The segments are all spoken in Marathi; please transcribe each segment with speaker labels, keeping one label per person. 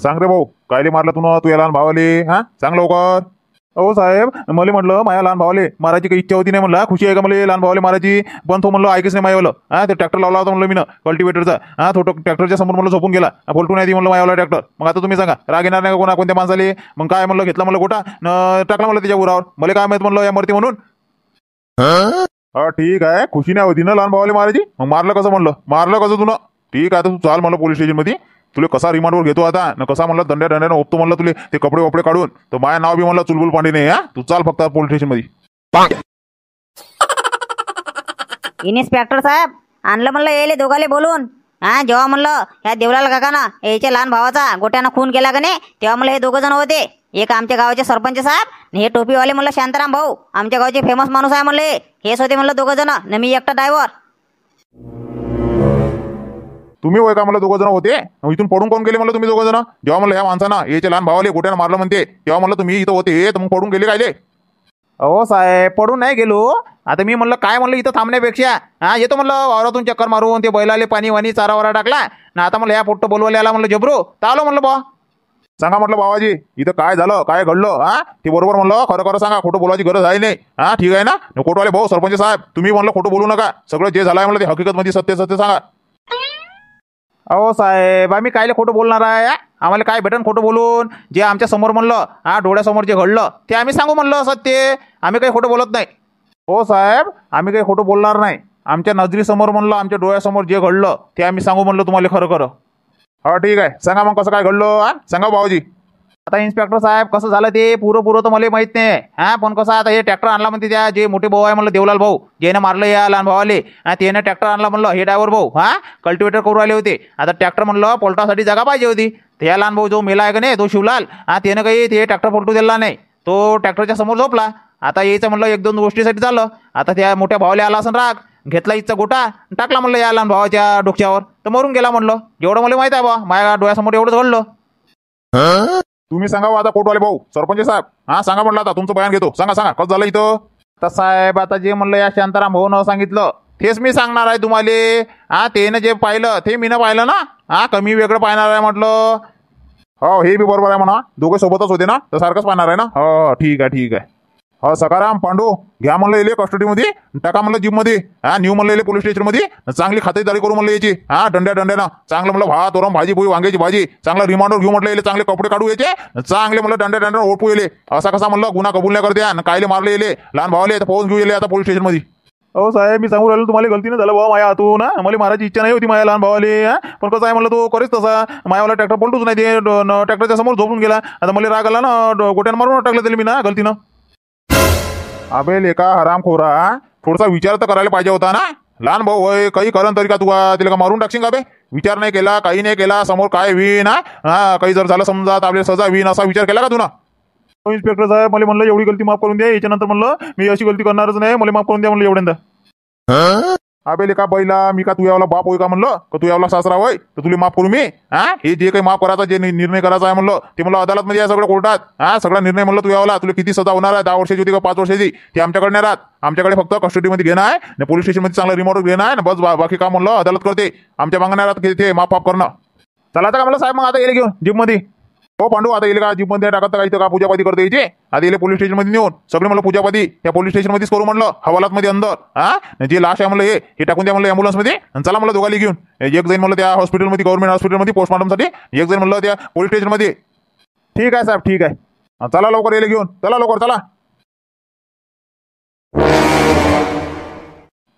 Speaker 1: सांग रे भाऊ, कायले मारलं तू या लहान भावाले? हा सांग लवकर. अहो साहेब, मला म्हटलं माझ्या लहान भावाले मारायची काही इच्छा होती नाही, म्हणलं खुशी आहे का मला लहान भावाले मारायची, पण तो म्हणलं ऐकच नाही मायावालं. ते ट्रॅक्टर लावला होता म्हणलं मी ना कल्टिवेटरचा. तो ट्रॅक्टरच्या समोर म्हणलं झोपून गेला, बोलटून नाही ती म्हणलं मायावाला ट्रॅक्टर. मग आता तुम्ही सांगा, राग येणार नाही का कोणत्या माणसाले? मग काय म्हणलं, घेतला म्हणलं गोटा टाकला म्हणलं त्याच्या उरावर. मला काय माहित म्हणलं या मरती म्हणून. ठीक आहे, खुशी नाही होती ना लहान भावाले मारायची, मग मारलं कसं म्हणलं, मारलं कसं तुला? ठीक आहे, आता तू चाल म्हणलं पोलीस स्टेशन मध्ये. तुला कसा रिमांडवर घेतो आता ना, कसा म्हणलं दंड्यानं ओपतो म्हणलं तुले ते कपडे वपडे काढून. तर माझ्या नाव बी म्हणलं चुलबुल पांडे नाही. तू चाल फक्त पोलीस स्टेशन मध्ये.
Speaker 2: इन्स्पेक्टर साहेब, आणलं म्हणलं येले दोघाले बोलून. जेव्हा म्हणलं ह्या देवलाल काकाना याच्या लहान भावाचा गोट्यानं खून केला का नाही, तेव्हा म्हणलं हे दोघं जण होते. एक आमच्या गावाचे सरपंच साहेब, हे टोपीवाले म्हणलं शांताराम भाऊ, आमच्या गावचे फेमस माणूस आहे म्हणले. हेच होते म्हणलं दोघं जण, न मी एकटा ड्रायव्हर.
Speaker 1: तुम्ही होय का म्हणलं दोघं जण होते? इथून पडून कोण गेले म्हणलं तुम्ही दोघं जण? जेव्हा म्हणलं ह्या माणसानं याच्या लहान भावाले गोट्यानं मारलं म्हणते, तेव्हा म्हणलं तुम्ही इथं होते, तर मग पडून गेले कायले?
Speaker 3: अहो साहेब, पडून नाही गेलो. आता मी म्हणलं काय म्हणलं इथं थांबण्यापेक्षा येतो म्हणलं वावरातून चक्कर मारून, ते बैलाले पाणी वाणी चारा वारा टाकला ना. आता म्हणलं या पोट्ट बोलवायला आला म्हणलं जबरू, तर आलो म्हणलं बा.
Speaker 1: सांगा म्हटलं बाबाजी, इथं काय झालं, काय घडलं? ते बरोबर म्हणलं, खरं खरं सांगा, खोटं बोलायची गरज आहे नाही. ठीक आहे ना कोटवाले भाऊ, सरपंच साहेब, तुम्ही म्हणलं खोटं बोलू नका. सगळं जे झालंय म्हणलं ते हकीकत मध्ये सत्य सत्य सांगा.
Speaker 3: अहो साहेब, आम्ही कायले खोटं बोलणार आहे? आम्हाला काय भेटन खोटं बोलून? जे आमच्या समोर म्हणलं डोळ्यासमोर जे घडलं ते आम्ही सांगू म्हणलं सत्य. आम्ही काही खोटं बोलत नाही.
Speaker 1: हो साहेब, आम्ही काही खोटं बोलणार नाही. आमच्या नजरेसमोर म्हणलं, आमच्या डोळ्यासमोर जे घडलं ते आम्ही सांगू म्हणलं तुम्हाला खरं खरं. ठीक आहे, सांगा मग कसं काय घडलं, सांगा भाऊजी.
Speaker 3: आता इन्स्पेक्टर साहेब, कसं झालं ते पुरं तर मला माहित नाही. पण कसं आता हे ट्रॅक्टर आणला म्हणते त्या जे मोठे भाऊ आहे म्हणलं देवलाल भाऊ, जेने मारलं या लहान भावाले, त्याने ट्रॅक्टर आणला म्हणलं. हे ड्रायव्हर भाऊ कल्टिवेटर करू राहिले होते. आता ट्रॅक्टर म्हणलं पोल्टासाठी जागा पाहिजे होती. त्या लहान भाऊ जो मेला आहे का नाही, तो शिवलाल, त्यानं काही ते ट्रॅक्टर पोल्टू दिला नाही. तो ट्रॅक्टरच्या समोर झोपला. आता यायचं म्हणलं एक दोन गोष्टीसाठी झालं. आता त्या मोठ्या भावाले आला असं राग, घेतला इथचा गोटा टाकला म्हणलं या लहान भावाच्या डोक्यावर, तर मरून गेला म्हणलं. एवढं मला माहित आहे बा, माझ्या डोळ्यासमोर एवढंच घडलं.
Speaker 1: तुम्ही सांगा आता कोटवाले भाऊ, सरपंच साहेब, सांगा म्हणलं, आता तुमचं बयान घेतो. सांगा सांगा कसं झालं इथं.
Speaker 3: तर साहेब, आता जे म्हणलं या शांताराम भाऊनं सांगितलं तेच मी सांगणार आहे तुम्हाला. त्यानं जे पाहिलं ते मीनं पाहिलं ना. कमी वेगळं पाहणार आहे म्हटलं.
Speaker 1: हो, हे बी बरोबर आहे म्हणा, दोघे सोबतच होते ना, तर सारखंच पाहणार आहे ना. हो ठीक आहे ठीक आहे. सकाराम पांडू, घ्या म्हणलं येले कस्टडीमध्ये, टाका म्हणलं जिममध्ये. न्यू म्हणलं येले पोलीस स्टेशनमध्ये, चांगली खातेदारी करू म्हणलं याची. दंड्यानं चांगलं म्हणलं भात वरम भाजी पोळी वांग्याची भाजी चांगलं रिमांडवर घेऊ म्हटलं येले. चांगले कपडे काढू याचे, चांगले म्हणलं दंड्यानं ओळखू येले. असा कसा म्हणलं गुन्हा कबूल नाही करते, कायले मारले येले लहान भावाले, तर पोहोच घेऊ येले आता पोलीस स्टेशनमध्ये.
Speaker 3: हो साहेब, मी सांगू राहिलो तुम्हाला, गलतीनं झालं बाबा माझ्या हातून. मला मारायची इच्छा नाही होती माझ्या लहान भावाले. पण कसं आहे म्हणलं, तो करेच तसा. मायावाला ट्रॅक्टर पलटूच नाही, ते ट्रॅक्टरच्या समोर झोपून गेला. आता मला राग आला ना, गोट्यानं मारून टाकलं त्याला मी ना गलतीनं.
Speaker 1: अबे लेका हरामखोरा, थोडासा विचार तर करायला पाहिजे होता ना. लहान भाऊ होय, काही करण तरी का तू तिला का मारून टाकशील का बे? विचार नाही केला, काही नाही केला, समोर काय होईन काही जर झालं समजा तर आपल्याला सजा होईन असा विचार केला का तू ना?
Speaker 3: इन्स्पेक्टर साहेब, मला म्हणलं एवढी गलती माफ करून द्या, याच्यानंतर म्हणलं मी अशी गलती करणारच नाही, मला माफ करून द्या म्हणलं एवढ्यांदा.
Speaker 1: अबे लेका बैला, मी का तू यावला बाप होय का म्हणलं, का तू यावला सासरा होय तर तुला माफ करू मी? हे जे काही माफ करायचा, जे निर्णय करायचा आहे म्हणलं ते म्हणलं अदालत मध्ये आहे सगळं कोर्टात. सगळा निर्णय म्हणलं तू यावला. तुला किती सजा होणार आहे, 10 वर्षाची होती का 5 वर्षाची, ते आमच्याकडे नाही राहत. आमच्याकडे फक्त कस्टडीमध्ये घेणं आहे ना, पोलीस स्टेशनमध्ये चांगलं रिमोट घेणं आहे ना, बस. बाकी काम म्हणलं अदालत करते, आमच्या मागण्या राहत ते माफ करणं. चला आता का म्हणलं साहेब, मग आता येले घेऊन जिममध्ये. हो पांडू, आता येईल का जिममध्ये टाकत का इथं का पूजापाती करता यायचे? आता येईल पोलीस स्टेशनमध्ये नेऊन सगळे म्हणलं पूजापाती त्या पोलीस स्टेशनमध्येच करू म्हणलं, हवालातमध्ये अंदर. जे लाश आहे म्हणलं हे टाकून द्या म्हणलं ॲम्ब्युलन्समध्ये. चला म्हणलं दोघाली घेऊन, एक जाईन म्हणलं त्या हॉस्पिटलमध्ये, गव्हर्नमेंट हॉस्पिटलमध्ये पोस्टमॉर्टमसाठी, एक जाईन म्हणलं त्या पोलीस स्टेशनमध्ये.
Speaker 3: ठीक आहे साहेब, ठीक आहे.
Speaker 1: चला लवकर येईल घेऊन, चला लवकर चला.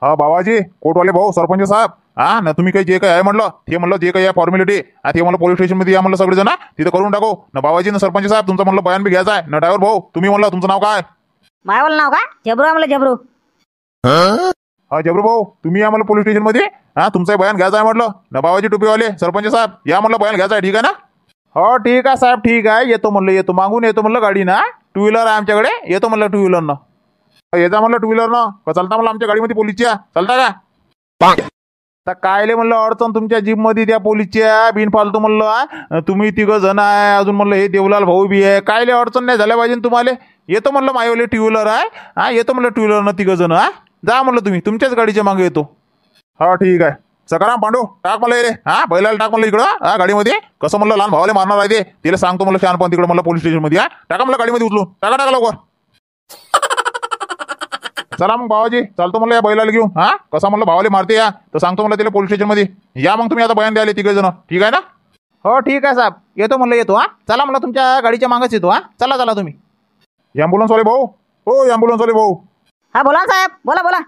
Speaker 1: बाबाजी, कोटवाले भाऊ, सरपंच साहेब, ना तुम्ही काही जे काही आहे म्हणलं ते म्हणलं जे काही आहे फॉर्मॅलिटी ते म्हणलं पोलीस स्टेशनमध्ये या म्हणलं सगळेजण तिथं करून टाकू ना. बाबाजी ना सरपंच साहेब, तुमचं म्हणलं बयान बी घ्यायचं आहे ना. ड्रायव्हर भाऊ, तुम्ही म्हणलं तुमचं नाव काय?
Speaker 2: मायावाला नाव का? जबरू आहे म्हणलं, जबरू.
Speaker 1: जबरू भाऊ, तुम्ही या म्हणलं पोलीस स्टेशनमध्ये. तुमचं बयान घ्यायचं आहे म्हटलं ना. बाबाजी टोपीवाले, सरपंच साहेब, या म्हणलं बयान घ्यायचं आहे, ठीक आहे ना?
Speaker 3: हो ठीक आहे साहेब, ठीक आहे. येतो म्हणलं, येतो, मागून येतो म्हणलं गाडी ना. 2 व्हीलर आहे आमच्याकडे, येतो म्हणलं 2 व्हीलरनं.
Speaker 1: येता म्हणलं 2 व्हीलरनं का चालता म्हणलं आमच्या गाडीमध्ये पोलीसच्या, चालता का?
Speaker 3: तर कायले म्हणलं अडचण तुमच्या जीप मध्ये त्या पोलीसच्या बिनफालतू म्हणलं. तुम्ही 3 जण आहे, अजून म्हणलं हे देवलाल भाऊ बी आहे, कायले अडचण नाही झाल्या पाहिजे तुम्हाला. येतो म्हणलं मायवले 2 व्हीलर आहे. येतो म्हणलं 2 व्हीलरनं 3 जण. जा म्हणलं तुम्ही तुमच्याच गाडीच्या मागे येतो.
Speaker 1: ठीक आहे, सकाराम पांडू टाक मला रे हा बैलाला टाक मला इकडं हा गाडीमध्ये कसं म्हणलं लहान भावाला मारणार आहे ते तिला सांगतो मला शहाणपण तिकडे मला पोलीस स्टेशन मध्ये हा टाका मला गाडीमध्ये उचलून टाका लवकर चला मग भावाजी चालतो मला या बैलाला घेऊन हा कसा म्हणलं भावाला मारते या तर सांगतो मला तिला पोलीस स्टेशन मध्ये या मग तुम्ही आता बयान द्यायला तिघे जण ठीक आहे ना
Speaker 3: हो ठीक आहे साहेब येतो म्हणलं येतो हा चला म्हणलं तुमच्या गाडीच्या मागच येतो हा चला चला तुम्ही
Speaker 1: ॲम्ब्युलन्स वाले भाऊ हो ॲम्ब्युलन्स वाले भाऊ
Speaker 2: हा बोला ना साहेब बोला बोला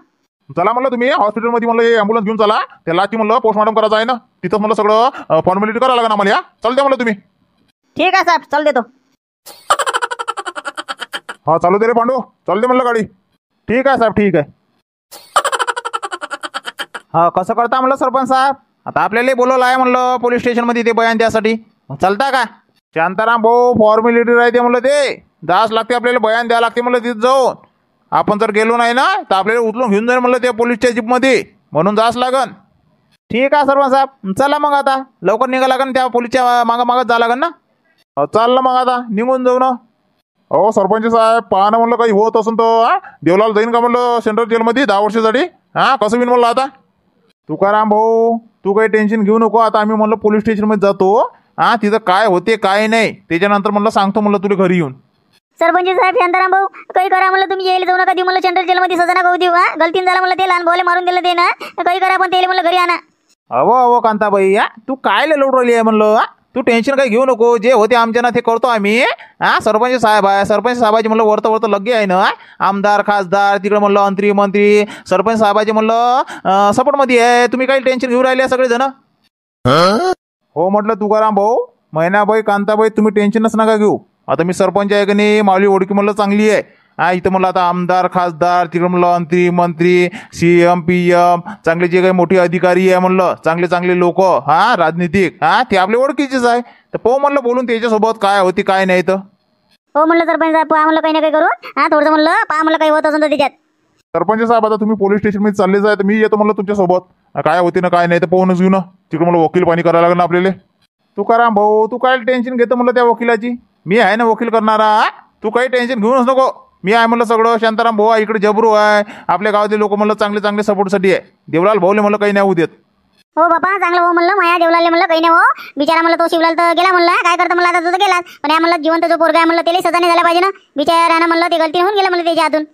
Speaker 1: चला म्हणलं तुम्ही हॉस्पिटलमध्ये म्हणलं हे ॲम्ब्युलन्स घेऊन चला त्या लाची म्हणलं पोस्टमॉर्टम करायचं आहे ना तिथंच म्हणलं सगळं फॉर्मॅलिटी करावं लागेल आम्हाला या चालते म्हणलं तुम्ही
Speaker 2: ठीक आहे साहेब चल देतो
Speaker 1: हा चालू दे रे पांडू चालते म्हणलं गाडी
Speaker 3: ठीक आहे साहेब ठीक आहे हा कसं करता म्हणलं सरपंच साहेब आता आपल्याला बोलवलं आहे म्हणलं पोलीस स्टेशनमध्ये ते बयान द्यासाठी मग चालता का
Speaker 1: शांताराम भाऊ फॉर्मॅलिटी राहते म्हणलं ते जास लागते आपल्याला बयान द्यावं लागते म्हणलं तिथं जाऊन आपण जर गेलो नाही ना तर आपल्याला उचलून घेऊन जाईल म्हणलं त्या पोलीसच्या जीपमध्ये म्हणून जास लागन
Speaker 3: ठीक आहे सरपंच साहेब चला मग आता लवकर निघा लागन त्या पोलीसच्या मागं जा लागन ना
Speaker 1: चाललं मग आता निघून जाऊ ना हो सरपंच साहेब पाहणं म्हणलं काही होत असून तर हा देवलाल जाईन का म्हणलं सेंट्रल जेलमध्ये 10 वर्षासाठी हा कसं होईन म्हणलं आता तुकाराम भाऊ तू काही टेन्शन घेऊ नको आता आम्ही म्हणलं पोलीस स्टेशनमध्ये जातो हा तिथं काय होते काय नाही त्याच्यानंतर म्हणलं सांगतो म्हणलं तुला घरी येऊन
Speaker 4: सरपंच साहेब शांताराम भाऊ काही करा म्हणलं तुम्ही येईल जाऊ नका देऊ मला सेंट्रल जेलमध्ये सजा नका देऊ हा गलतीन झाला म्हणलं ते लहान भाऊला मारून दिलं ते ना काही करा पण ते म्हणलं घरी आणा
Speaker 3: अहो कांताबाई या तू काय लोड राहिली आहे म्हणलं हा? तू टेन्शन काही घेऊ नको जे होते आमच्या ना ते करतो आम्ही हा सरपंच साहेब आहे सरपंच साहेबाचे म्हणलं वरतं लगे आहे ना आमदार खासदार तिकडे म्हणलं मंत्री सरपंच साहेबाचे म्हणलं सपोर्टमध्ये आहे तुम्ही काही टेन्शन घेऊ राहिले सगळे जण
Speaker 1: हो म्हटलं तुकाराम भाऊ मैनाबाई कांताबाई तुम्ही टेन्शनच नका घेऊ आता मी सरपंच आहे की नाही मावली ओळखी म्हणलं चांगली आहे हा इथं म्हणलं आता आमदार खासदार तिकडे म्हणलं मंत्री CM PM चांगले जे काही मोठे अधिकारी आहे म्हणलं चांगले लोक हा राजनीतिक हा ते आपले ओळखीचेच आहे तर पाहू म्हणलं बोलून त्याच्यासोबत काय होती काय नाही तर
Speaker 4: हो म्हणलं सरपंच साहेब पहा म्हणलं काही ना काही करून हा थोडंसं म्हणलं पहा म्हणलं काही होत असेल तर त्याच्यात
Speaker 1: सरपंच साहेब आता तुम्ही पोलीस स्टेशनमध्ये चालले जाय तर मी येतो म्हणलं तुमच्यासोबत काय होते ना काय नाही तर पाहूनच घेऊ ना तिकडे मला वकील पाणी करायला लागेल ना आपल्याला तुकाराम भाऊ तू काय टेन्शन घेतो म्हणलं त्या वकिलाची मी आहे ना वकील करणारा तू काही टेन्शन घेऊनच नको मी आहे म्हणलं सगळं शांताराम भाऊ इकडे जबरू आहे आपल्या गावातले लोक म्हणलं चांगले सपोर्टसाठी आहे देवलाल भाऊले म्हणलं काही नाही होऊ देत
Speaker 4: हो बापा चांगलं हो म्हणलं माया देवलाले म्हणलं काही नाही हो बिचारा म्हणलं तो शिवलाल तर गेला म्हणलं काय करतं म्हणलं आता तुझं गेला पण या म्हणलं जिवंत जो पोरगा आहे म्हणलं त्याला सजा नाही झाला पाहिजे ना बिचारानं म्हणलं ते गलती होऊन गेलं म्हणलं त्याच्या हातून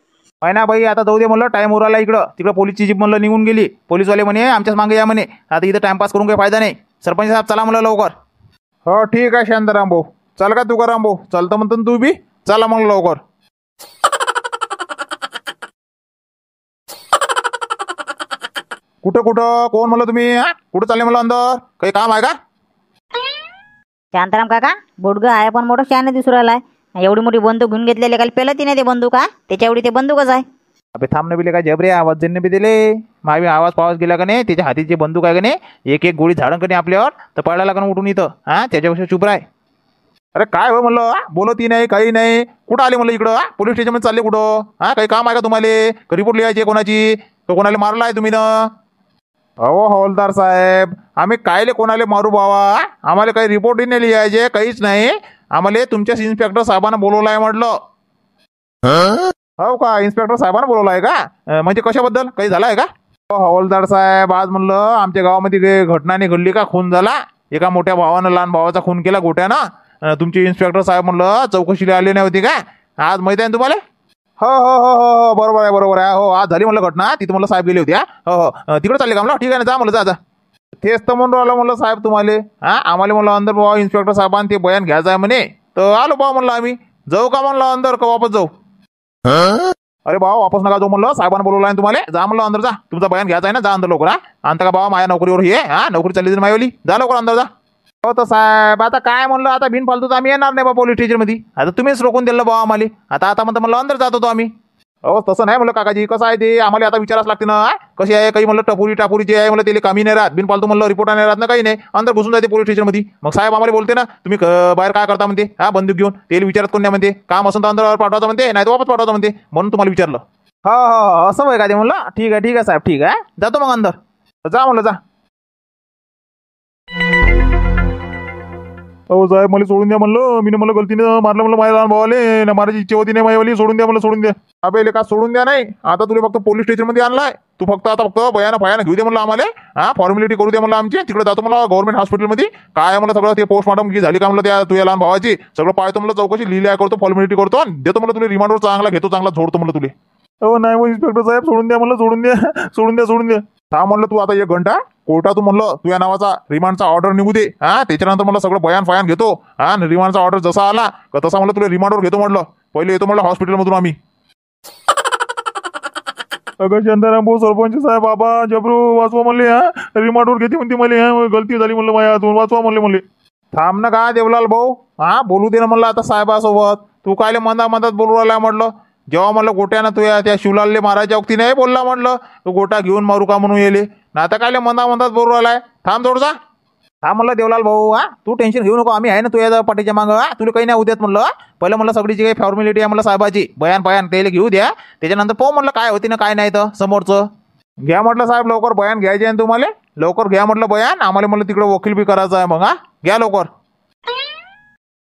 Speaker 3: ना बाई आता जाऊ दे म्हणलं टाइम उराला तिकडं पोलीसची जीप म्हणलं निघून गेली पोलीसवाले म्हणे आमच्याच मागे या म्हणे आता इथं टाइमपास करून काही फायदा नाही सरपंच साहेब चला म्हणलं लवकर
Speaker 1: हो ठीक आहे शांताराम भाऊ चल का तुकाराम भाऊ चालतं म्हणतो तू बी चला मग लवकर कुठं कोण म्हणलं तुम्ही कुठं चालले म्हणलं अंदर काही काम आहे का
Speaker 2: शांताराम काका बोडगं आहे पण मोठं शहाणे दिसू राहिलाय एवढी मोठी बंदूक घेऊन घेतलेली काल पेलं तिने ते बंदूक हा त्याच्या एवढी ते बंदूकच आहे
Speaker 3: अबे थांबणे बिले काय जबरे आवाज देणे बी दिले मावी आवाज पावाज गेला का नाही त्याच्या हाती जे बंदूक आहे का नाही एक गोळी झाडण का नाही आपल्यावर तर पळायला का उठून इथं हा त्याच्यापेक्षा चुप राय
Speaker 1: अरे काय हो म्हणलं बोलती नाही काही नाही कुठं आले म्हणलं इकडं पोलीस स्टेशनमध्ये चालले कुठं हा काही काम आहे का तुम्हाला रिपोर्ट लिहायची कोणाची तो कोणाला मारला आहे तुम्ही ना अहो हवालदार साहेब आम्ही कायले कोणाला मारू बाबा आम्हाला काही रिपोर्टही नाही लिहायचे काहीच नाही आम्हाला तुमच्याच इन्स्पेक्टर साहेबांना बोलवलं आहे म्हटलं हो का इन्स्पेक्टर साहेबांना बोलवलं आहे का म्हणजे कशाबद्दल काही झालं आहे का हो हवालदार साहेब आज म्हणलं आमच्या गावामध्ये घटना नाही घडली का खून झाला एका मोठ्या भावानं लहान भावाचा खून केला गोट्यानं तुमचे इन्स्पेक्टर साहेब म्हणलं चौकशीला आले नाही होते का आज माहिती आहे तुम्हाला हो बरोबर आहे हो आज झाली म्हणलं घटना तिथं म्हणलं साहेब गेले होते हो तिकडे चालले का म्हणलं ठीक आहे ना जा म्हणलं जा तेच तर म्हणून राहिलं म्हणलं साहेब तुम्हाला आम्हाला म्हणलं अंदर बाबा इन्स्पेक्टर साहेबांनी ते बयान घ्यायचं आहे म्हणे तर आलो बाबा म्हणलं आम्ही जाऊ का म्हणलं अंदर का वापस जाऊ अरे बाबा वापस नका जाऊ म्हणलं साहेबांना बोलवलं आहे तुम्हाला जा म्हणलं अंदर जा तुमचा बयान घ्यायचा आहे ना जा अंदर लवकर आणता का बाबा माझ्या नोकरीवर हे नोकरी चालली तर मायवली जा लवकर अंदर जा हो तर साहेब आता काय म्हणलं आता बिनफालतू तर आम्ही येणार नाही बा पोलीस स्टेशनमध्ये आता तुम्हीच रोखून दिलं बाबा आम्हाला आता म्हणलं अंदर जात होतो आम्ही हो तसं नाही म्हणलं काकाजी कसं आहे ते आम्हाला आता विचाराच लागते ना कशी आहे काही म्हणलं टापुरी जे आहे म्हणलं त्याला कामी नाही राहत बिनफालतू म्हणलं रिपोर्ट नाही राहत ना काही नाही अंदर घुसून जाते पोलीस स्टेशनमध्ये मग साहेब आम्हाला बोलते ना तुम्ही बाहेर काय करता म्हणते बंदूक घेऊन त्याला विचारत कोण नाही म्हणते काम असं तर अंदर पाठवायचं म्हणते नाही तर वापस पाठवायचं म्हणते म्हणून तुम्हाला विचारलं
Speaker 3: हो असं होय का ते म्हणलं ठीक आहे साहेब ठीक आहे जातो मग अंदर
Speaker 1: जा म्हणलं जा अहो साहेब मला सोडून द्या म्हणलं, मी मला गलतीनं मारलं म्हणलं माझ्या लहान भावाले ना, माझी इच्छा होती नाही माझ्यावाली, सोडून द्या मला, सोडून द्या. अबे का सोडून द्या नाही, आता तुला फक्त पोलीस स्टेशन मध्ये आणलाय तू, फक्त आता फक्त बयानं घेऊ दे म्हणलं आम्हाला. हा फॉर्मॅलिटी करू द्या म्हणलं आमची, तिकडे जातो मला गव्हर्नमेंट हॉस्पिटलमध्ये, काय म्हणलं सगळं ते पोस्टमॉर्टम की झाली का म्हणलं त्या तुझ्या लहान भावाची, सगळं पाहतो म्हणलं, चौकशी लिहिल्या करतो, फॉर्मॅलिटी करतो, देतो म्हणलं तुला रिमांडवर चांगला घेतो, चांगला झोडतो म्हणलं तुला. हो नाही मग इन्स्पेक्टर साहेब सोडून द्या म्हणलं, सोडून द्या, सोडून द्या, सोडून द्या. हा म्हणलं तू आता 1 घंटा कोर्टातून म्हणलं तुझ्या नावाचा रिमांडचा ऑर्डर निघू दे. हा त्याच्यानंतर मला सगळं बयान घेतो. हा रिमांडचा ऑर्डर जसा आला का तसा म्हणलं तुला रिमांडवर घेतो म्हणलं, पहिले येतो म्हणलं हॉस्पिटलमधून आम्ही. अगं शांताराम भाऊ सरपंच साहेब बाबा जबरू वाचवा म्हणले, हा रिमांडवर घेते म्हणते मला, हा गलती झाली म्हणलं माझ्या हातून, वाचवा म्हणले. थांब ना का देवलाल भाऊ, हा बोलू दे ना म्हणलं आता साहेबासोबत, तू कायले मधात बोलू राहिला म्हटलं. जेव्हा म्हणलं गोट्यानं तू त्या शिवलालले मारायच्या वक्ती नाही बोलला म्हटलं, तू गोटा घेऊन मारू का म्हणून येले ना, आता कायले मधात बोलू राहिलाय. थांब थोडसा, हा म्हणलं देवलाल भाऊ, हा तू टेन्शन घेऊ नको, आम्ही आहे ना तुझ्या पाठीच्या मागं, हा तुला काही नाही उद्यात म्हणलं. पहिलं म्हणलं सगळी जी काही फॉर्मॅलिटी आहे म्हणलं साहेबाची, बयान त्याला घेऊ द्या, त्याच्यानंतर पाहू म्हणलं काय होती ना काय नाही तर समोरचं. घ्या म्हटलं साहेब लवकर बयान घ्यायचे आहे तुम्हाला, लवकर घ्या म्हटलं बयान, आम्हाला म्हणलं तिकडे वकील बी करायचं आहे मग, हा घ्या लवकर.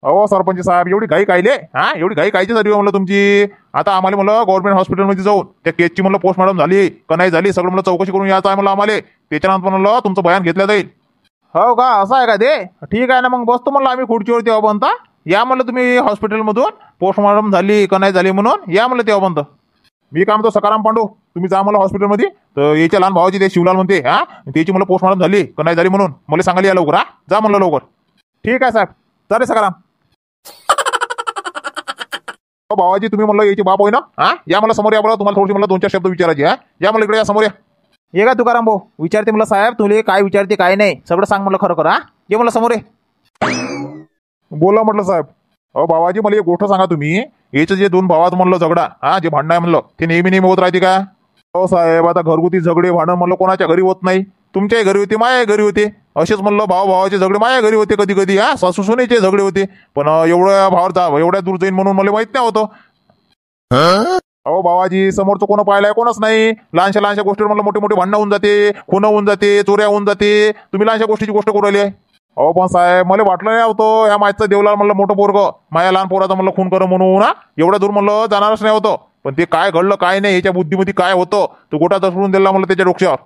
Speaker 1: अहो सरपंच साहेब एवढी घाई कायले, हा एवढी घाई कायची झाली म्हणलं तुमची. आता आम्हाला म्हणलं गव्हर्नमेंट हॉस्पिटलमध्ये जाऊन त्या केसची म्हणलं पोस्टमॉर्टम झाली का नाही झाली सगळं म्हणलं चौकशी करून यायचं आहे म्हणलं आम्हाला, त्याच्यानंतर म्हणलं तुमचं बयान घेतलं जाईल. हो का, असं आहे का ते, ठीक आहे ना मग बसतो म्हणलं आम्ही खुर्चीवर तेव्हा बनता, या म्हणलं तुम्ही हॉस्पिटलमधून पोस्टमॉर्टम झाली का नाही झाली म्हणून या म्हणलं तेव्हा बनतं. मी काय म्हणतो सकाराम पांडू, तुम्ही जा मला हॉस्पिटलमध्ये, तर याच्या लहान भावाची ते शिवलाल म्हणते, हा त्याची मला पोस्टमॉर्टम झाली का नाही झाली म्हणून मला सांगायला या लवकर, हा जा म्हणलं लवकर. ठीक आहे साहेब, चालेल सकाराम. भावाजी तुम्ही म्हणलं याची बाप होय ना, हा या मला समोर या बरं, तुम्हाला थोडीशी मला 2-4 शब्द विचारायचे, हा या मला इकडे या समोर या. ये का तुकाराम भाऊ, विचारते मला साहेब तुले काय विचारते काय नाही सगळं सांग म्हणलं खरं खरं, हा ये मला समोर ये. बोला म्हटलं साहेब. अहो भावाजी मला एक गोष्ट सांगा तुम्ही, याचं जे 2 भावात म्हणलं झगडा, हा जे भांडण आहे म्हणलं ते नेहमी होत राहते का. हो साहेब, आता घरगुती झगडे भांडण म्हणलं कोणाच्या घरी होत नाही, तुमच्याही घरी होते माझ्याही घरी होते, असेच म्हणलं भावाचे झगडे माझ्या घरी होते कधी कधी, हा सासू सुनेचे झगडे होते, पण एवढ्या भावावर एवढ्या दूर जाईन म्हणून मला माहित नाही होतं. अहो भावाजी समोरचं कोण पाहिलंय कोणच नाही, लहानशा गोष्टीवर म्हणलं मोठे भांडणं होऊन जाते, खून होऊन जाते, चोऱ्या होऊन जाते, तुम्ही लहानशा गोष्टीची गोष्ट करू राहिली आहे. अहो पण साहेब मला वाटलं नाही होतं या मायचं देवलाल म्हणलं मोठं पोरग माझ्या लहान पोराचं म्हणलं खून कर म्हणून, ना एवढ्या दूर म्हणलं जाणारच नाही होतं, पण ते काय घडलं काय नाही याच्या बुद्धीमध्ये काय होतं तो गोटा दसरून दिला म्हणलं त्याच्या डोक्यावर.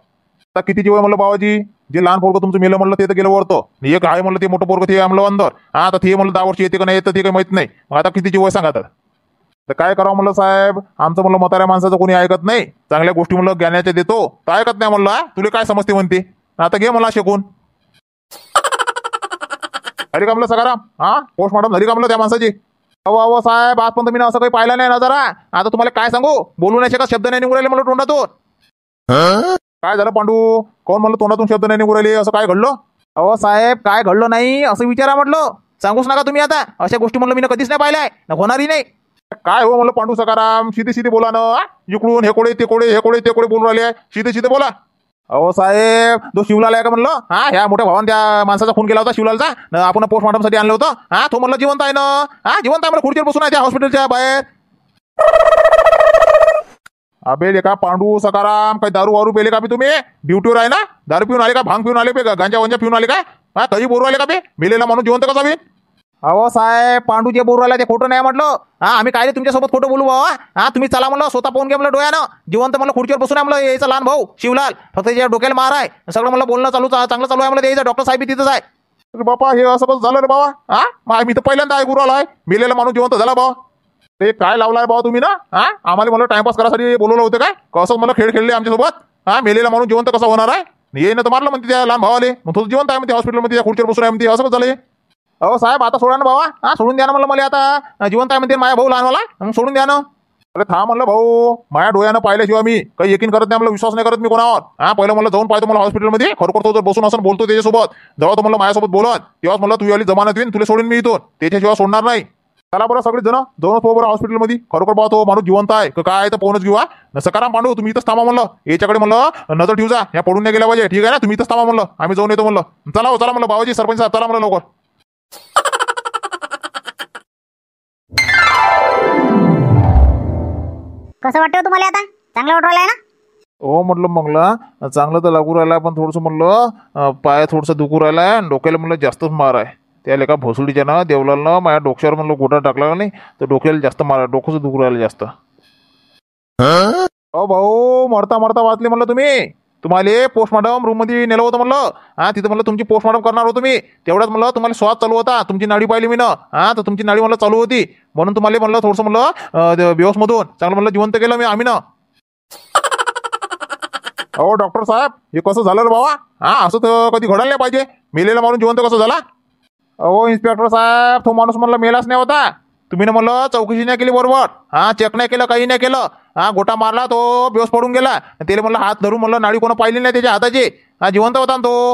Speaker 1: आता किती जीव आहे म्हणलं भावाजी, जे लहान पोरग तुमचं मेलं म्हणलं ते तर गेलं वरतं, एक आहे म्हणलं ते मोठं पोरग ते म्हणलं अंदर, हा आता ते म्हणलं 10 वर्ष येते का नाही येतं ते काही माहित नाही, मग आता किती जीव आहे सांगा. तर काय करावं म्हणलं साहेब, आमचं म्हणलं म्हाताऱ्या माणसाचं कोणी ऐकत नाही, चांगल्या गोष्टी म्हणलं ज्ञानाच्या देतो तर ऐकत नाही म्हणलं, तुला काय समजते म्हणते, आता घे मला शिकून. झाली का म्हणलं सकाराम, हा पोस्टमॉर्टम झाली का म्हणलं त्या माणसाची. अहो साहेब आज पण मी असं काही पाहिलं नाही ना जरा, आता तुम्हाला काय सांगू, बोलू नाही शकत, शब्द नाही निघू राहिले मला तोंडातून. काय झालं पांडू, कोण म्हणलं तोंडातून शब्द नाही निघू राहिले, असं काय घडलं. अहो साहेब काय घडलं नाही असं विचारा म्हटलं, सांगूच नका तुम्ही आता, अशा गोष्टी म्हणलं मी कधीच नाही पाहिलाय ना होणारही नाही. काय हो म्हणलं पांडू सकाराम, सीधे बोला ना, इकडून हे कोडे ते कोडे बोलून राहिले, सीधे बोला. अहो साहेब तो शिवलाल आहे का म्हणलं, हा ह्या मोठ्या भावानं त्या माणसाचा खून केला होता शिवलालचा, आपण पोस्टमॉर्टम साठी आणलं होतं, हा तो म्हणलं जिवंत आहे ना, हा जिवंत आहे, मला खुर्चीवर बसून आहे त्या हॉस्पिटलच्या बाहेर. अबे लेका पांडू सकाराम, काही दारू वारू पेले का बे तुम्ही, ड्युटीवर आहे ना, दारू पिऊन आले का, भांग पिऊन आले बे, गांजा वंजा पिऊन आले का, हा काही बोरू आले का बे, मेलेला माणूस जिवंत कसा बे. अहो साहेब पांडू जे बोलू राहिला ते खोटं नाही म्हटलं, हा आम्ही काय तुमच्यासोबत खोटं बोलू बाबा, हा तुम्ही चला म्हणलं स्वतः पाहून घ्या म्हणलं डोळ्यानं, जिवंत म्हणलं खुर्चीवर बसून आहे म्हणलं याचा लहान भाऊ शिवलाल, फक्त त्याच्या डोक्याला मार आहे, सगळं म्हणलं बोलणं चांगलं चालू आहे म्हणलं, याचा डॉक्टर साहेब तिथंच आहे. अरे बापा हे असं कसं झालं रे बाबा, हा मी तर पहिल्यांदा ऐकू राहिलो आहे मेलेला माणूस जिवंत झाला बाबा, ते काय लावलाय बाबा तुम्ही ना, हा आम्हाला म्हणलं टाइमपास करायसाठी बोलवलं होतं काय, कसं मला खेळ खेळले आमच्यासोबत, हा मेलेला माणूस जिवंत कसा होणार आहे, ये ना तर मारलं म्हणते त्या लहान भावाले, मग तो जिवंत आहे म्हणते हॉस्पिटलमध्ये खुर्चीवर बसून आहे म्हणते, असं कसं झालं. अहो साहेब आता सोडा ना बाबा, हा सोडून द्या ना म्हणलं मला, आता जिवंत आहे म्हणते माझ्या भाऊ लहानवाला, मग सोडून द्या ना. अरे थांब म्हणलं भाऊ, माझ्या डोळ्यानं पाहिल्याशिवाय मी काही यकीन करत नाही, मला विश्वास नाही करत मी कोणावर, हा पहिलं म्हणलं जाऊन पाहतो मला हॉस्पिटलमध्ये, खरोखर तो जर बसून असं बोलतो त्याच्यासोबत, जेव्हा तो म्हणलं माझ्यासोबत बोलत तेव्हाच म्हणलं तू याली जमानत येईन, तुला सोडून मी इथून, त्याच्याशिवाय सोडणार नाही. चला बरं सगळे जण जाऊनच पाहू बरं हॉस्पिटलमध्ये, खरोखर पाहतो तो माणूस जिवंत आहे का काय तर पाहूनच घेऊ. सकाराम पांडू तुम्ही इथंच थांबा म्हणलं, याच्याकडे म्हणलं नजर ठेवू जा, या पडून नाही गेल्या पाहिजे, ठीक आहे ना, तुम्ही इथंच थांबा म्हणलं, आम्ही जाऊन येतो म्हणलं. चला चला म्हणलं बाबाजी सरपंच साहेब चला म्हणलं लवकर.
Speaker 4: कसं वाटतं तुम्हाला आता, चांगलं वाटू राहिलं ना.
Speaker 3: हो म्हटलं मंगला चांगलं तर लागू राहिला, पण थोडंसं म्हणलं पाय थोडंसं दुखू राहिलाय, डोक्याला म्हणलं जास्तच मार आहे, त्या लेका भोसडीच्या ना देवलालनं माझ्या डोक्यावर म्हणलं गोटा टाकला नाही तर डोक्याला जास्त डोकंच दुखू राहिलं जास्त. अहो भाऊ, मरता मरता वाचले म्हणलं तुम्ही. तुम्हाला पोस्टमॉर्टम रूम मध्ये नेलं होतं म्हणलं. तिथं म्हणलं तुमची पोस्टमॉर्टम करणार होतो मी. तेवढ्याच म्हणलं तुम्हाला श्वास चालू होता. तुमची नाडी पाहिली मी ना. तर तुमची नाडी म्हणलं चालू होती म्हणून तुम्हाला म्हणलं थोडंसं म्हणलं बेहोसमधून चांगलं म्हणलं जिवंत केलं मी आम्ही ना.
Speaker 1: अहो डॉक्टर साहेब, हे कसं झालं रे बाबा? असं तर कधी घडायला नाही पाहिजे. मेलेला माणूस जिवंत कसं झाला?
Speaker 3: अहो इन्स्पेक्टर साहेब, तो माणूस म्हणलं मेलाच नाही होता. तुम्ही ना म्हणलं चौकशी नाही केली बरोबर. चेक नाही केलं, काही नाही केलं. गोटा मारला, तो बेहोस पडून गेला. त्याला म्हणलं हात धरून म्हणलं नाडी कोणा पाहिली नाही त्याच्या हाताची. जिवंत होता ना तो.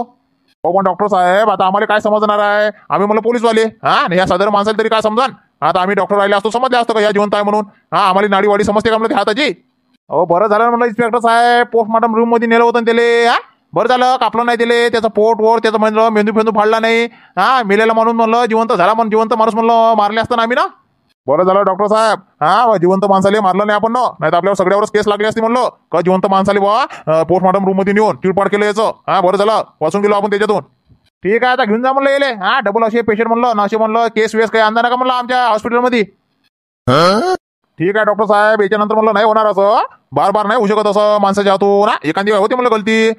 Speaker 1: हो पण डॉक्टर साहेब, आता आम्हाला काय समजणार आहे? आम्ही म्हणलं पोलीसवाले. आणि ह्या साधारण माणसाला तरी काय समजान? आता आम्ही डॉक्टर राहिले असतो समजले असतं का या जिवंत आहे म्हणून? आम्हाला नाडी वाडी समजते का म्हणलं हाताची?
Speaker 3: अहो बरं झालं म्हणलं इन्स्पेक्टर साहेब, पोस्टमॉर्टम रूम मध्ये नेलं होतं त्याला. बरं झालं कापलं नाही दिले. त्याचं पोट वर त्याचं म्हणलं मेंदू फेंदू फाडला नाही. मेलेला माणूस म्हणलं जिवंत झाला म्हणून जिवंत माणूस म्हणलं मारले असतं ना आम्ही ना.
Speaker 1: बरं झालं डॉक्टर साहेब, जिवंत माणसाले मारलं नाही आपण ना. नाही तर आपल्यावर सगळ्यावरच केस लागली असती म्हणलं का जिवंत माणसाले बा पोस्टमॉर्टम रूम मध्ये नेऊन चिडपाड केलं याचं. बरं झालं वाचून गेलो आपण त्याच्यातून.
Speaker 3: ठीक आहे, आता घेऊन जा म्हणलं येले. डबल असे पेशंट म्हणलं ना असे म्हणलं केस वेस काही आणता नका म्हणलं आमच्या हॉस्पिटलमध्ये.
Speaker 1: ठीक आहे डॉक्टर साहेब, याच्यानंतर म्हणलं नाही होणार असं. बार बार नाही होऊ शकत असं माणसाच्या हातून. एखादी वेळ होते म्हणलं गलती.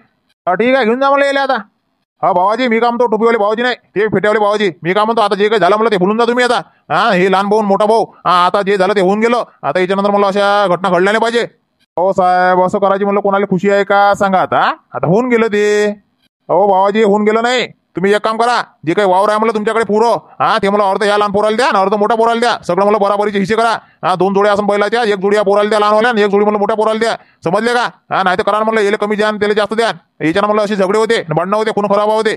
Speaker 3: ठीक आहे, घेऊन जा म्हणलं येले आता.
Speaker 1: भावाजी, मी काय म्हणतो, टोपीवाले भावाजी नाही ते फेट्यावाले भावाजी. मी काय म्हणतो, आता जे काही झालं म्हणलं ते भुलून जा तुम्ही आता. हे लहान भाऊ मोठा भाऊ, आता जे झालं ते होऊन गेलं. आता याच्यानंतर मला अशा घटना घडल्या नाही पाहिजे. हो साहेब, असं करायची म्हणलं कोणाला खुशी आहे का सांगा? आता होऊन गेलं ते. हो भावाजी, होऊन गेलं नाही. तुम्ही एक काम करा, जे काही वावर आहे म्हणलं तुमच्याकडे पुरं ते मला अर्ध या लहान पोराला द्या आणि अर्ध मोठ्या पोराला द्या. सगळं मला बराबरीचे हिस्से करा. 2 जोड्या असं बैलाच्या, एक जोडी या पोराला द्या लहान आणि एक जोडी मला मोठ्या पोराला द्या. समजले का? नाही तर करा म्हणलं याला कमी द्या त्याला जास्त द्या. याच्यानं मला असे झगडे होते, भांडणं होते, खून खराब होते.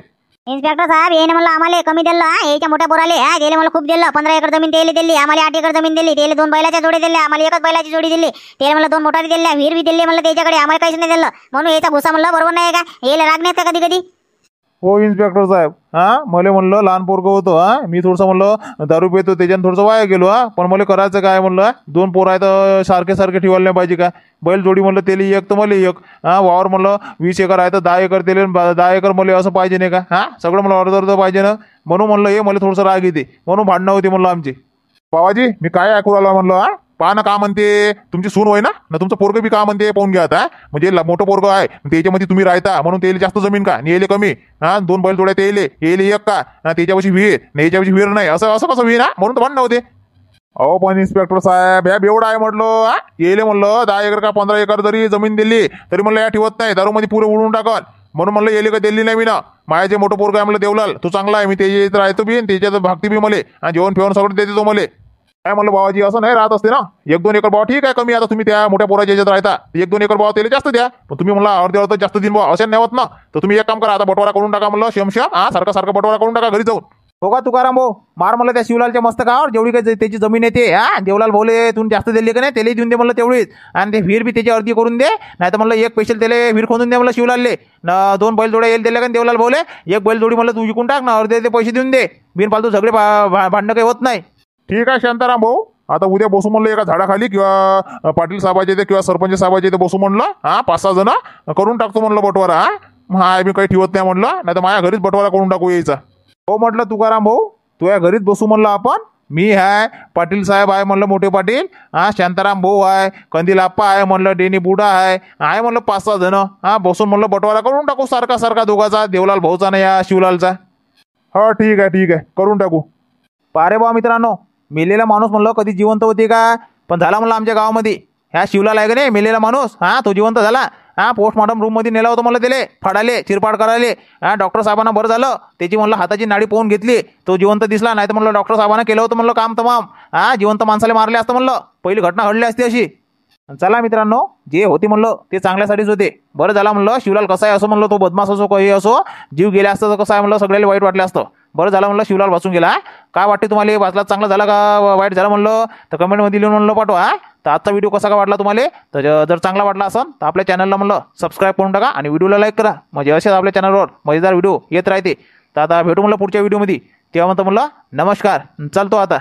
Speaker 4: इन्स्पेक्टर साहेब, येईन म्हणलं आम्हाला कमी दिलं. याच्या मोठ्या पोराले गेले मला खूप दिलं. 15 एकर जमीन त्याला दिली, आम्हाला 8 एकर जमीन दिली. त्याला 2 बैलाच्या जोडी दिल्या, आम्हाला एकच बैलाची जोडी दिली. त्याला मला 2 मोटारी दिल्या, विहीर बी दिली म्हणलं त्याच्याकडे. आम्हाला काहीच नाही दिलं म्हणून याचा भुसा म्हणलं बरोबर नाही का? याला राग नाहीत का कधी कधी?
Speaker 3: हो इन्स्पेक्टर साहेब, मला म्हणलं लहान पोरगं होतं. मी थोडंसं म्हणलं दारू पितो त्याच्यानं थोडंसं वाया गेलो. पण मला करायचं काय म्हणलं, 2 पोरं आहेत तर सारखे सारखे ठेवायला नाही पाहिजे का? बैल जोडी म्हणलं त्याला एक तर मला एक. वावर म्हणलं 20 एकर आहे तर 10 एकर त्याला 10 एकर मला असं पाहिजे नाही का? सगळं मला अर्ध अर्ध पाहिजे ना. म्हणून म्हणलं हे मला थोडंसं राग येते म्हणून भांडणं होती म्हणलं आमची.
Speaker 1: बाबाजी, मी काय ऐकू राहिलो म्हणलं, पहा ना का म्हणते तुमची सून होय ना तुमचं पोरगं बी का म्हणते पाहून घ्या आता. म्हणजे मोठं पोरगं आहे त्याच्यामध्ये तुम्ही राहता म्हणून त्याला जास्त जमीन का येले कमी. 2 बैल जोड्या येले एक का त्याच्यापाशी विहीर नाही, याच्यापाशी विहीर नाही. असं असं कसं विहीर म्हणून तर भांडणं होते. अहो पण इन्स्पेक्टर साहेब, ह्या बेवडा आहे म्हटलं. येले म्हणलं 10 एकर का 15 एकर जरी जमीन दिली तरी म्हणलं या ठेवत नाही, दारूमध्ये पुरे उडून टाकल. म्हणून म्हणलं येले का दिली नाही मी ना. माझ्या जे मोठं पोरगं आहे म्हणलं देवलाल, तो चांगला आहे. मी त्याच्यात राहतो बी त्याच्यात भागती बी मले. जेवण फेवण सगळं देते तो मले. काय म्हणलं बाबाजी, असं नाही राहत असते ना. 1-2 एकर भाव ठीक आहे कमी. आता तुम्ही त्या मोठ्या पोराच्या याच्यात राहता, 1-2 एकर भाव त्याला जास्त द्या. पण तुम्ही म्हणला अर्धे अर्ध जास्त दिन भाव असं नाही होत ना. तर तुम्ही एक काम करा, आता बटवारा करून टाका म्हणलं शेमशा. सारखा सारखा बटवारा करून टाका घरी जाऊन.
Speaker 3: हो का तुकाराम भाऊ, मार म्हणलं त्या शिवलालच्या मस्तकावर जेवढी काही त्याची जमीन येते. देवलाल भाऊले तू जास्त दिली का नाही त्याला देऊन दे म्हणलं तेवढीच. आणि ते विहीर बी त्याची अर्धी करून दे. नाही तर म्हणलं एक स्पेशल त्याला विहीर खोदून दे म्हणलं शिवलालले. 2 बैल जोड्या येईल दिले का देवलाल भाऊले. एक बैल जोडी म्हणलं तू विकून टाक ना, अर्धे ते पैसे देऊन दे. बिनफालतू सगळे भांडणं काही होत नाही.
Speaker 1: ठीक आहे शांताराम भाऊ, आता उद्या बसू म्हणलं एका झाडाखाली किंवा पाटील साहेबाच्या इथे किंवा सरपंच साहेबाच्या इथे बसू म्हणलं. 5-6 जण करून टाकतो म्हणलं बटवारा. मी काही ठेवत नाही म्हणलं, नाही तर माझ्या घरीच बटवारा करून टाकू यायचा.
Speaker 3: हो म्हटलं तुकाराम भाऊ, तुझ्या घरीच बसू म्हणलं आपण. मी आहे, पाटील साहेब आहे म्हणलं मोठे पाटील. शांताराम भाऊ आहे, कंदील आप्पा आहे म्हणलं, डेनी बुडा आहे म्हणलं 5-6 जण. बसून म्हणलं बटवारा करून टाकू सारखा सारखा दोघाचा, देवलाल भाऊचा नाही या शिवलालचा.
Speaker 1: हो ठीक आहे करून टाकू.
Speaker 3: पारे बा मित्रांनो, मेलेला माणूस म्हणलं कधी जिवंत होते का? पण झाला म्हणलं आमच्या गावामध्ये. ह्या शिवलाल आहे का नाही मेलेला माणूस, तो जिवंत झाला. पोस्टमॉर्टम रूम मध्ये नेला होता म्हणलं त्याला फाडाले चिरपाड करायले. डॉक्टर साहेबांना बरं झालं, त्याची म्हणलं हाताची नाडी पाहून घेतली, तो जिवंत दिसला. नाही तर म्हणलं डॉक्टर साहेबांना केलं होतं म्हणलं काम तमाम. जिवंत माणसाला मारले असतं म्हणलं, पहिली घटना घडली असती अशी. चला मित्रांनो, जे होते म्हणलं ते चांगल्यासाठीच होते. बरं झालं म्हणलं शिवलाल कसा आहे असं म्हणलं, तो बदमाश असो काही असो, जीव गेला असतं तर कसं आहे म्हणलं सगळ्याला वाईट वाटलं असतं. बरं झालं म्हणलं शिवलाल वाचून गेला. काय वाटते तुम्हाला, वाचला चांगला झाला का वाईट झालं म्हणलं तर कमेंटमध्ये लिहून म्हणलं पाठवा. तर आजचा व्हिडिओ कसा काय वाटला तुम्हाला, तर जर चांगला वाटला असेल तर आपल्या चॅनलला म्हणलं सबस्क्राईब करून टाका आणि व्हिडिओला लाईक करा. म्हणजे असेच आपल्या चॅनलवर मजेदार व्हिडिओ येत राहते. तर आता भेटू म्हणलं पुढच्या व्हिडिओमध्ये. तेव्हा म्हणतो म्हणलं नमस्कार, चालतो आता.